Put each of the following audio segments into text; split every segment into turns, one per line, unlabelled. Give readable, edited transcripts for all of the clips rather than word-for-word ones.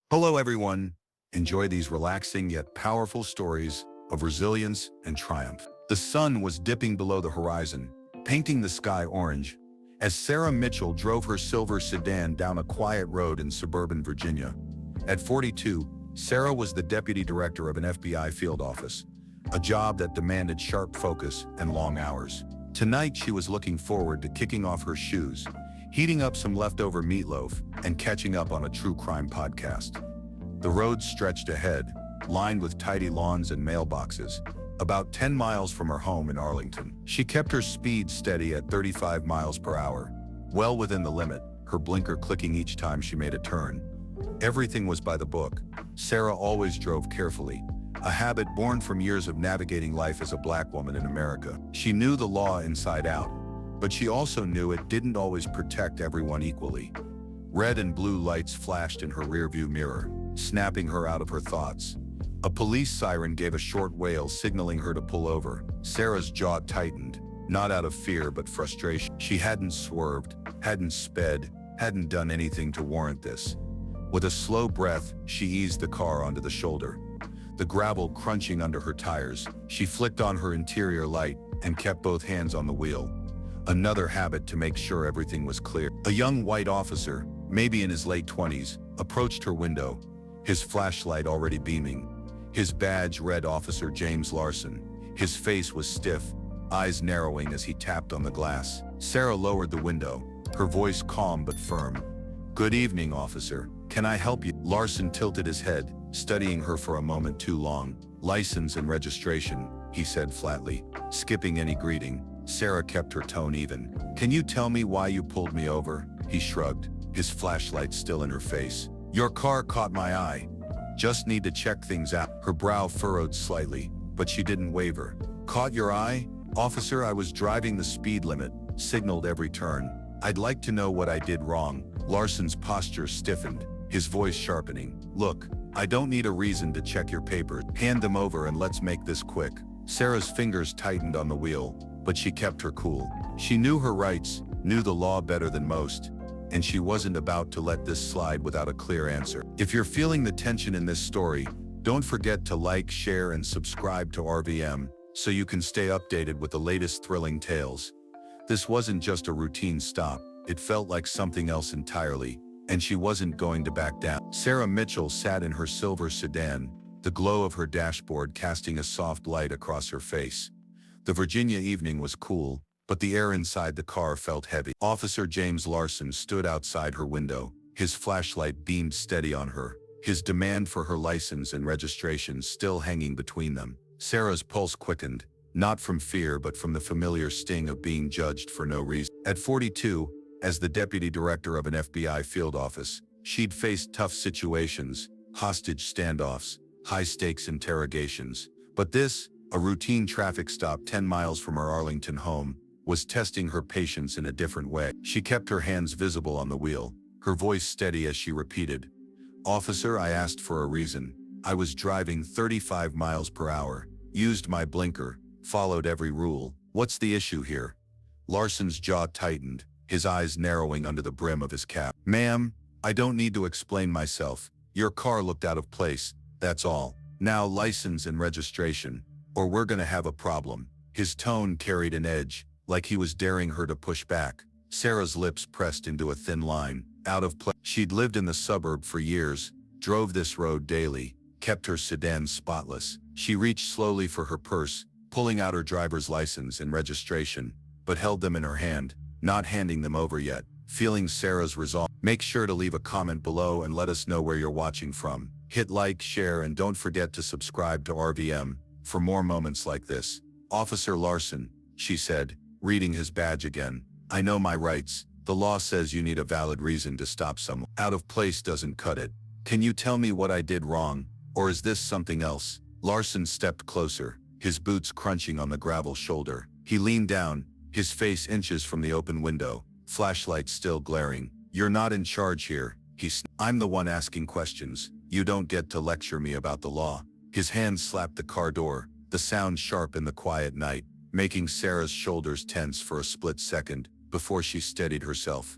Hello, everyone. Enjoy these relaxing yet powerful stories of resilience and triumph. The sun was dipping below the horizon, painting the sky orange, as Sarah Mitchell drove her silver sedan down a quiet road in suburban Virginia. At 42, Sarah was the deputy director of an FBI field office, a job that demanded sharp focus and long hours. Tonight, she was looking forward to kicking off her shoes, heating up some leftover meatloaf, and catching up on a true crime podcast. The road stretched ahead, lined with tidy lawns and mailboxes, about 10 miles from her home in Arlington. She kept her speed steady at 35 miles per hour, well within the limit, her blinker clicking each time she made a turn. Everything was by the book. Sarah always drove carefully, a habit born from years of navigating life as a black woman in America. She knew the law inside out, but she also knew it didn't always protect everyone equally. Red and blue lights flashed in her rearview mirror, snapping her out of her thoughts. A police siren gave a short wail, signaling her to pull over. Sarah's jaw tightened, not out of fear but frustration. She hadn't swerved, hadn't sped, hadn't done anything to warrant this. With a slow breath, she eased the car onto the shoulder. The gravel crunching under her tires, she flicked on her interior light and kept both hands on the wheel. Another habit to make sure everything was clear. A young white officer, maybe in his late 20s, approached her window, his flashlight already beaming. His badge read Officer James Larson. His face was stiff, eyes narrowing as he tapped on the glass. Sarah lowered the window, her voice calm but firm. "Good evening, officer. Can I help you?" Larson tilted his head, studying her for a moment too long. "License and registration," he said flatly, skipping any greeting. Sarah kept her tone even. "Can you tell me why you pulled me over?" He shrugged, his flashlight still in her face. "Your car caught my eye. Just need to check things out." Her brow furrowed slightly, but she didn't waver. "Caught your eye? Officer, I was driving the speed limit, signaled every turn. I'd like to know what I did wrong." Larson's posture stiffened, his voice sharpening. "Look, I don't need a reason to check your papers. Hand them over and let's make this quick." Sarah's fingers tightened on the wheel, but she kept her cool. She knew her rights, knew the law better than most, and she wasn't about to let this slide without a clear answer. If you're feeling the tension in this story, don't forget to like, share, and subscribe to RVM so you can stay updated with the latest thrilling tales. This wasn't just a routine stop, it felt like something else entirely, and she wasn't going to back down. Sarah Mitchell sat in her silver sedan, the glow of her dashboard casting a soft light across her face. The Virginia evening was cool, but the air inside the car felt heavy. Officer James Larson stood outside her window, his flashlight beamed steady on her, his demand for her license and registration still hanging between them. Sarah's pulse quickened, not from fear but from the familiar sting of being judged for no reason. At 42, as the deputy director of an FBI field office, she'd faced tough situations, hostage standoffs, high-stakes interrogations. But this, a routine traffic stop 10 miles from her Arlington home, was testing her patience in a different way. She kept her hands visible on the wheel, her voice steady as she repeated, "Officer, I asked for a reason. I was driving 35 miles per hour, used my blinker, followed every rule. What's the issue here?" Larson's jaw tightened, his eyes narrowing under the brim of his cap. "Ma'am, I don't need to explain myself. Your car looked out of place, that's all. Now license and registration, or we're gonna have a problem." His tone carried an edge, like he was daring her to push back. Sarah's lips pressed into a thin line, out of place. She'd lived in the suburb for years, drove this road daily, kept her sedan spotless. She reached slowly for her purse, pulling out her driver's license and registration, but held them in her hand, not handing them over yet. Feeling Sarah's resolve, make sure to leave a comment below and let us know where you're watching from. Hit like, share, and don't forget to subscribe to RVM for more moments like this. "Officer Larson," she said, reading his badge again, "I know my rights. The law says you need a valid reason to stop someone. Out of place doesn't cut it. Can you tell me what I did wrong, or is this something else?" Larson stepped closer, his boots crunching on the gravel shoulder. He leaned down, his face inches from the open window, flashlight still glaring. "You're not in charge here," he snapped. "I'm the one asking questions. You don't get to lecture me about the law." His hand slapped the car door, the sound sharp in the quiet night, making Sarah's shoulders tense for a split second before she steadied herself.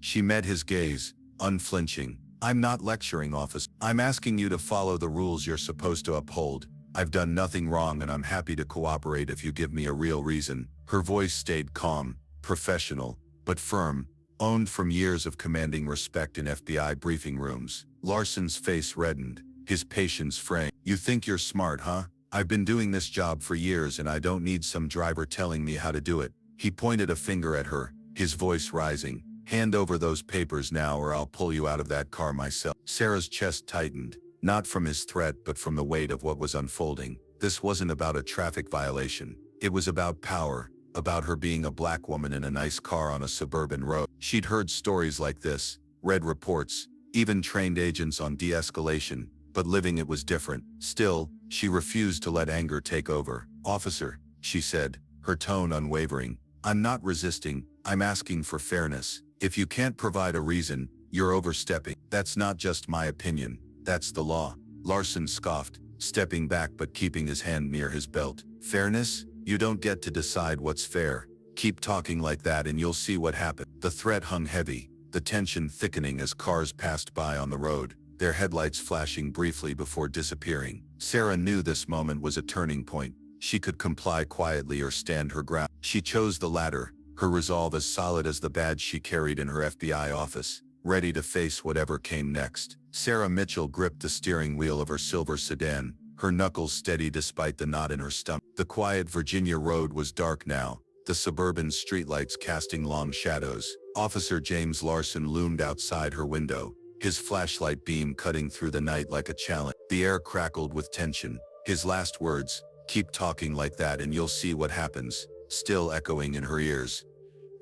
She met his gaze, unflinching, I'm not lecturing, officer. I'm asking you to follow the rules you're supposed to uphold. I've done nothing wrong and I'm happy to cooperate if you give me a real reason. Her voice stayed calm, professional, but firm, owned from years of commanding respect in FBI briefing rooms. Larson's face reddened, his patience fraying. You think you're smart, huh? I've been doing this job for years and I don't need some driver telling me how to do it. He pointed a finger at her, his voice rising. Hand over those papers now or I'll pull you out of that car myself. Sarah's chest tightened, not from his threat but from the weight of what was unfolding. This wasn't about a traffic violation. It was about power, about her being a black woman in a nice car on a suburban road. She'd heard stories like this, read reports, even trained agents on de-escalation, but living it was different. Still, she refused to let anger take over. Officer, she said, her tone unwavering, I'm not resisting, I'm asking for fairness. If you can't provide a reason, you're overstepping. That's not just my opinion, that's the law. Larson scoffed, stepping back but keeping his hand near his belt. Fairness? You don't get to decide what's fair. Keep talking like that and you'll see what happens. The threat hung heavy, the tension thickening as cars passed by on the road, their headlights flashing briefly before disappearing. Sarah knew this moment was a turning point. She could comply quietly or stand her ground. She chose the latter, her resolve as solid as the badge she carried in her FBI office, ready to face whatever came next. Sarah Mitchell gripped the steering wheel of her silver sedan, her knuckles steady despite the knot in her stomach. The quiet Virginia road was dark now, the suburban streetlights casting long shadows. Officer James Larson loomed outside her window, his flashlight beam cutting through the night like a challenge. The air crackled with tension. His last words, "Keep talking like that and you'll see what happens," still echoing in her ears.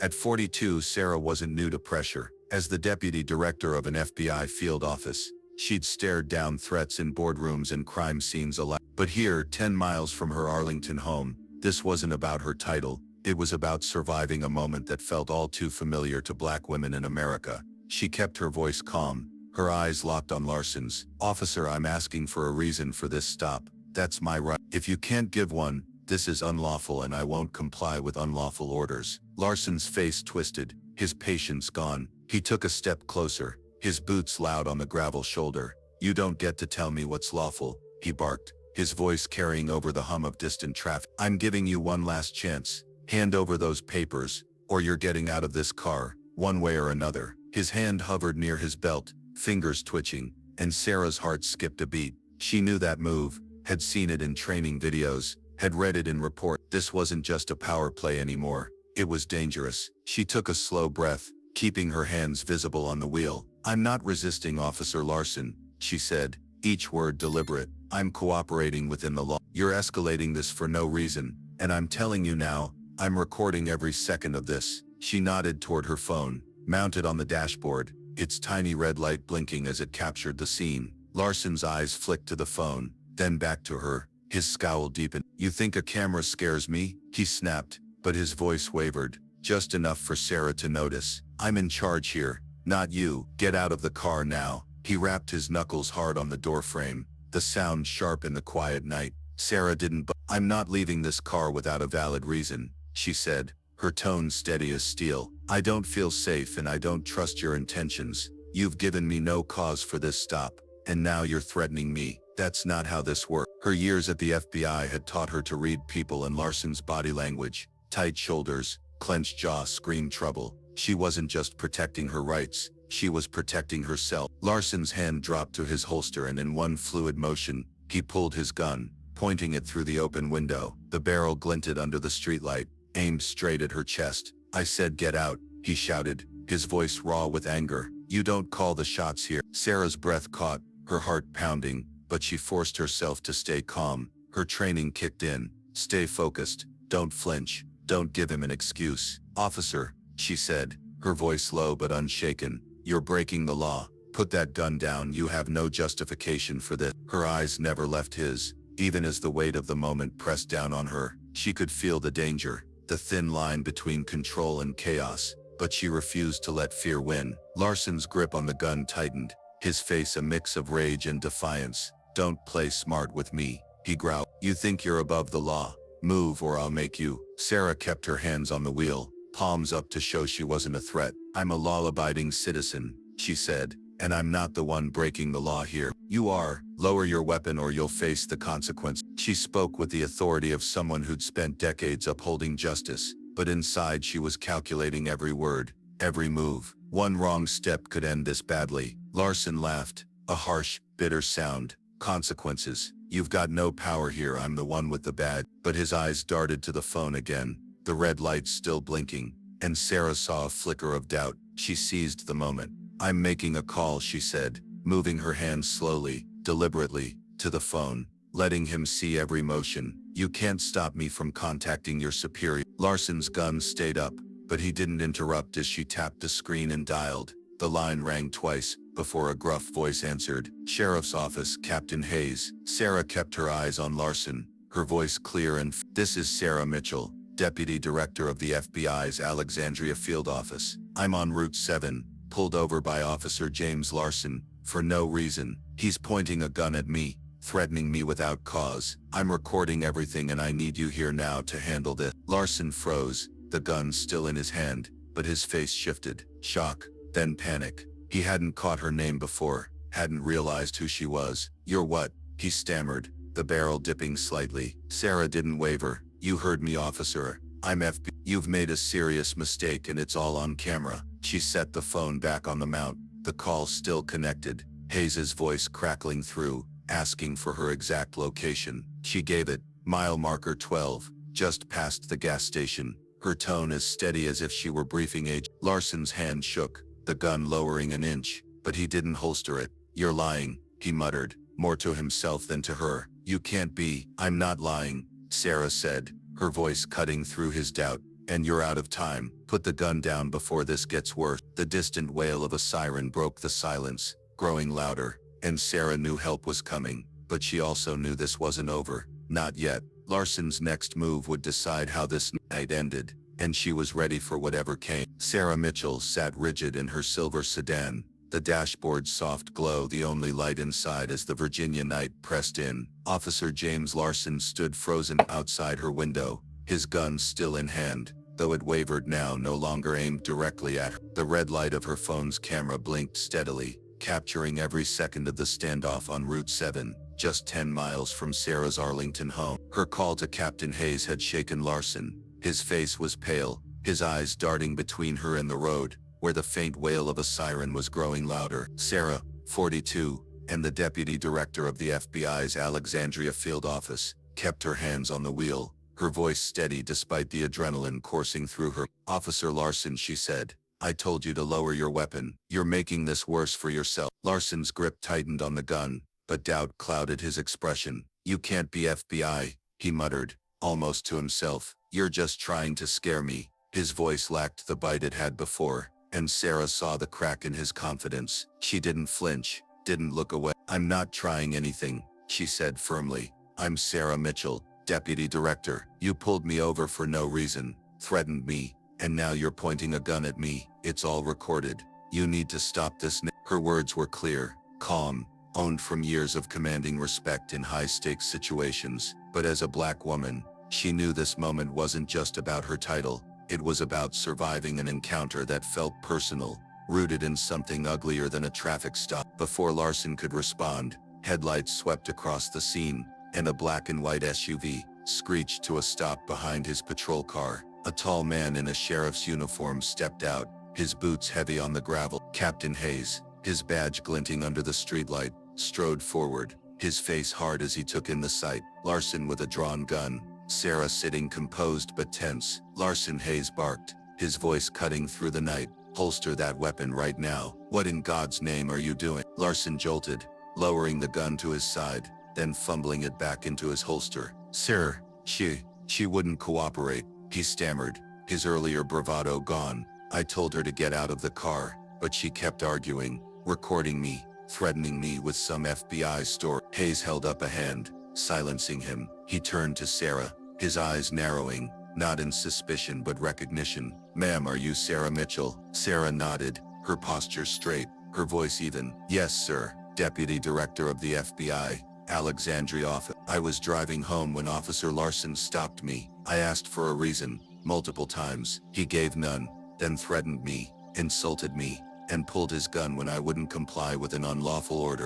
At 42, Sarah wasn't new to pressure. As the deputy director of an FBI field office, she'd stared down threats in boardrooms and crime scenes alike. But here, 10 miles from her Arlington home, this wasn't about her title. It was about surviving a moment that felt all too familiar to black women in America. She kept her voice calm, her eyes locked on Larson's. Officer, I'm asking for a reason for this stop. That's my right. If you can't give one, this is unlawful and I won't comply with unlawful orders. Larson's face twisted, his patience gone. He took a step closer, his boots loud on the gravel shoulder. You don't get to tell me what's lawful, he barked, his voice carrying over the hum of distant traffic. I'm giving you one last chance. Hand over those papers, or you're getting out of this car, one way or another. His hand hovered near his belt, fingers twitching, and Sarah's heart skipped a beat. She knew that move, had seen it in training videos, had read it in reports. This wasn't just a power play anymore. It was dangerous. She took a slow breath, keeping her hands visible on the wheel. I'm not resisting, Officer Larson, she said, each word deliberate. I'm cooperating within the law. You're escalating this for no reason, and I'm telling you now, I'm recording every second of this. She nodded toward her phone, mounted on the dashboard, its tiny red light blinking as it captured the scene. Larson's eyes flicked to the phone, then back to her, his scowl deepened. You think a camera scares me? He snapped, but his voice wavered, just enough for Sarah to notice. I'm in charge here, not you. Get out of the car now. He rapped his knuckles hard on the doorframe, the sound sharp in the quiet night. Sarah didn't. I'm not leaving this car without a valid reason, she said, her tone steady as steel. I don't feel safe and I don't trust your intentions. You've given me no cause for this stop, and now you're threatening me. That's not how this works. Her years at the FBI had taught her to read people, and Larson's body language, tight shoulders, clenched jaw screamed trouble. She wasn't just protecting her rights, she was protecting herself. Larson's hand dropped to his holster and in one fluid motion, he pulled his gun, pointing it through the open window. The barrel glinted under the streetlight, aimed straight at her chest. I said get out, he shouted, his voice raw with anger. You don't call the shots here. Sarah's breath caught, her heart pounding, but she forced herself to stay calm. Her training kicked in. Stay focused, don't flinch, don't give him an excuse. Officer, she said, her voice low but unshaken, you're breaking the law. Put that gun down. You have no justification for this. Her eyes never left his, even as the weight of the moment pressed down on her. She could feel the danger, the thin line between control and chaos, but she refused to let fear win. Larson's grip on the gun tightened, his face a mix of rage and defiance. Don't play smart with me, he growled. You think you're above the law? Move or I'll make you. Sarah kept her hands on the wheel, palms up to show she wasn't a threat. I'm a law-abiding citizen, she said, And I'm not the one breaking the law here. You are. Lower your weapon or you'll face the consequence. She spoke with the authority of someone who'd spent decades upholding justice, but inside she was calculating every word, every move. One wrong step could end this badly. Larson laughed, a harsh, bitter sound. Consequences. You've got no power here, I'm the one with the badge. But his eyes darted to the phone again, the red lights still blinking, and Sarah saw a flicker of doubt. She seized the moment. I'm making a call, she said, moving her hands slowly, deliberately, to the phone, letting him see every motion. You can't stop me from contacting your superior. Larson's gun stayed up, but he didn't interrupt as she tapped the screen and dialed. The line rang twice, before a gruff voice answered. Sheriff's Office, Captain Hayes. Sarah kept her eyes on Larson, her voice clear and This is Sarah Mitchell, Deputy Director of the FBI's Alexandria Field Office. I'm on Route 7, pulled over by Officer James Larson, for no reason. He's pointing a gun at me, threatening me without cause. I'm recording everything and I need you here now to handle this. Larson froze, the gun still in his hand, but his face shifted. Shock, then panic. He hadn't caught her name before, hadn't realized who she was. You're what? He stammered, the barrel dipping slightly. Sarah didn't waver. You heard me, officer. I'm FBI. You've made a serious mistake and it's all on camera. She set the phone back on the mount, the call still connected. Hayes's voice crackling through, asking for her exact location. She gave it, mile marker 12, just past the gas station, her tone as steady as if she were briefing Agent. Larson's hand shook, the gun lowering an inch, but he didn't holster it. You're lying, he muttered, more to himself than to her. You can't be. I'm not lying, Sarah said, her voice cutting through his doubt. And you're out of time. Put the gun down before this gets worse. The distant wail of a siren broke the silence, growing louder, and Sarah knew help was coming, but she also knew this wasn't over. Not yet. Larson's next move would decide how this night ended, and she was ready for whatever came. Sarah Mitchell sat rigid in her silver sedan, the dashboard's soft glow the only light inside as the Virginia night pressed in. Officer James Larson stood frozen outside her window, his gun still in hand, though it wavered now, no longer aimed directly at her. The red light of her phone's camera blinked steadily, capturing every second of the standoff on Route 7, just 10 miles from Sarah's Arlington home. Her call to Captain Hayes had shaken Larson. His face was pale, his eyes darting between her and the road, where the faint wail of a siren was growing louder. Sarah, 42, and the Deputy Director of the FBI's Alexandria Field Office, kept her hands on the wheel, her voice steady despite the adrenaline coursing through her. Officer Larson, she said, I told you to lower your weapon. You're making this worse for yourself. Larson's grip tightened on the gun, but doubt clouded his expression. You can't be FBI, he muttered, almost to himself. You're just trying to scare me. His voice lacked the bite it had before, and Sarah saw the crack in his confidence. She didn't flinch, didn't look away. I'm not trying anything, she said firmly. I'm Sarah Mitchell, Deputy Director. You pulled me over for no reason, threatened me, and now you're pointing a gun at me. It's all recorded. You need to stop this now. Her words were clear, calm, owned from years of commanding respect in high-stakes situations. But as a black woman, she knew this moment wasn't just about her title. It was about surviving an encounter that felt personal, rooted in something uglier than a traffic stop. Before Larson could respond, headlights swept across the scene, and a black and white SUV screeched to a stop behind his patrol car. A tall man in a sheriff's uniform stepped out, his boots heavy on the gravel. Captain Hayes, his badge glinting under the streetlight, strode forward, his face hard as he took in the sight. Larson with a drawn gun, Sarah sitting composed but tense. Larson, Hayes barked, his voice cutting through the night. Holster that weapon right now. What in God's name are you doing? Larson jolted, lowering the gun to his side, then fumbling it back into his holster. Sir, she wouldn't cooperate, he stammered, his earlier bravado gone. I told her to get out of the car, but she kept arguing, recording me, threatening me with some FBI story. Hayes held up a hand, silencing him. He turned to Sarah, his eyes narrowing, not in suspicion but recognition. Ma'am, are you Sarah Mitchell? Sarah nodded, her posture straight, her voice even. Yes, sir, Deputy Director of the FBI, Alexandria office. I was driving home when Officer Larson stopped me. I asked for a reason, multiple times. He gave none, then threatened me, insulted me, and pulled his gun when I wouldn't comply with an unlawful order.